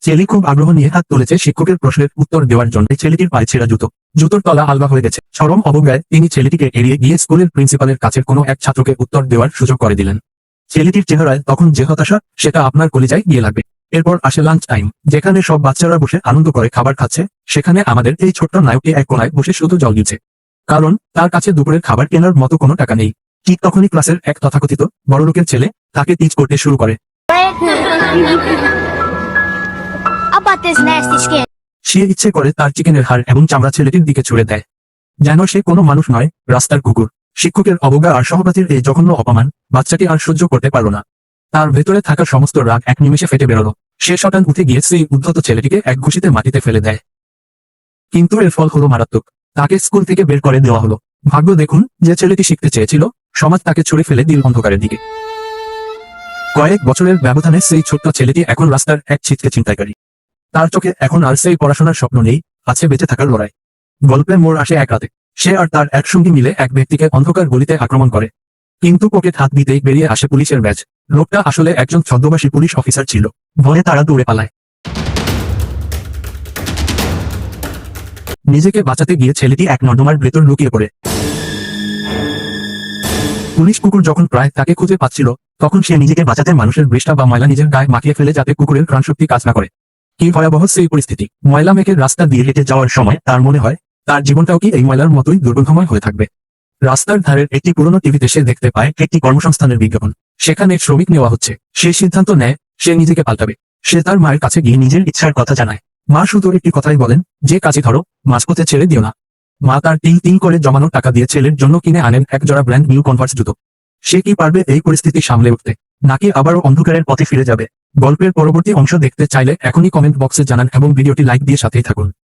ছেলে খুব আগ্রহ নিয়ে হাত তুলেছে শিক্ষকের প্রশ্নের উত্তর দেওয়ার জন্য। ছেলেটির পায়ে ছেঁড়া জুতো, জুতোর তলা আলগা হয়ে গেছে। চরম অবজ্ঞায় তিনি ছেলেটিকে এড়িয়ে গিয়ে স্কুলের প্রিন্সিপালের কাছে কোনো এক ছাত্রকে উত্তর দেওয়ার সুযোগ করে দিলেন। ছেলেটির চেহারায় তখন যে হতাশা, সেটা আপনার কলিজায় গিয়ে লাগবে। এরপর আসে লাঞ্চ টাইম, যেখানে সব বাচ্চারা বসে আনন্দ করে খাবার খাচ্ছে। সেখানে আমাদের এই ছোট্ট নায়কটি এক কোনায় বসে শুধু জল দিচ্ছে, কারণ তার কাছে দুপুরের খাবার কেনার মতো কোনো টাকা নেই। ঠিক তখনই ক্লাসের এক তথাকথিত বড়লোকের ছেলে তাকে টিচ করতে শুরু করে। about this nasty skin. সে ইচ্ছে করে তার চিকেনের হাড় এবং চামড়া ছেলেটির দিকে ছুড়ে দেয়, যেন সে কোনো মানুষ নয়, রাস্তার কুকুর। শিক্ষকের অবজ্ঞা আর সহপাঠীর এই জঘন্য অপমান বাচ্চাটি আর সহ্য করতে পারল না। তার ভেতরে থাকা সমস্ত রাগ এক নিমেষে ফেটে বেরোলো। সে শটান উঠে গিয়ে সেই উদ্ধত ছেলেটিকে এক ঘুষিতে মাটিতে ফেলে দেয়। কিন্তু এর ফল হলো মারাত্মক। তাকে স্কুল থেকে বের করে দেওয়া হলো। ভাগ্য দেখুন, যে ছেলেটি শিখতে চেয়েছিল, সমাজ তাকে ছুড়ে ফেলে দিল অন্ধকারের দিকে। কয়েক বছরের ব্যবধানে সেই ছোট্ট ছেলেটি এখন রাস্তার এক ছিটকে ছিনতাইকারী। তার চোখে এখন আর সেই পড়াশোনার স্বপ্ন নেই, আছে বেঁচে থাকার লড়াই। গল্পের মোড় আসে এক রাতে। সে আর তার এক সঙ্গী মিলে এক ব্যক্তিকে অন্ধকার গলিতে আক্রমণ করে, কিন্তু পকেট হাত দিতেই বেরিয়ে আসে পুলিশের ব্যাজ। লোকটা আসলে একজন ছদ্মবেশী পুলিশ অফিসার ছিল। ভয়ে তারা দৌড়ে পালায়। নিজেকে বাঁচাতে গিয়ে ছেলেটি এক নর্দমার ভেতর লুকিয়ে পড়ে। পুলিশ কুকুর যখন প্রায় তাকে খুঁজে পাচ্ছিল, তখন সে নিজেকে বাঁচাতে মানুষের বৃষ্ঠা বা ময়লা নিজের গায়ে মাখিয়ে ফেলে, যাতে কুকুরের প্রাণশক্তি কাজ না করে। কি ভয়াবহ সেই পরিস্থিতি! ময়লা মেঘের রাস্তা দিয়ে হেঁটে যাওয়ার সময় তার মনে হয়, তার জীবনটাও কি এই ময়লার মতোই দুর্গন্ধময় হয়ে থাকবে। রাস্তার ধারের একটি পুরনো টিভিতে সে দেখতে পায় একটি কর্মসংস্থানের বিজ্ঞাপন। সেখানে শ্রমিক নেওয়া হচ্ছে। সে সিদ্ধান্ত নেয়, সে নিজেকে পাল্টাবে। সে তার মায়ের কাছে গিয়ে নিজের ইচ্ছার কথা জানায়। মা শুধু একটি কথাই বলেন, যে কাজে ধরো, মাঝপথে ছেড়ে দিও না। মা তার তিল তিল করে জমানো টাকা দিয়ে ছেলের জন্য কিনে আনেন এক জোড়া ব্র্যান্ড নিউ কনভার্স জুতো। সে কি পারবে এই পরিস্থিতি সামলে উঠতে, নাকি আবারও অন্ধকারের পথে ফিরে যাবে? গল্পের পরবর্তী অংশ দেখতে চাইলে এখনই কমেন্ট বক্সে জানান এবং ভিডিওটি লাইক দিয়ে সাথেই থাকুন।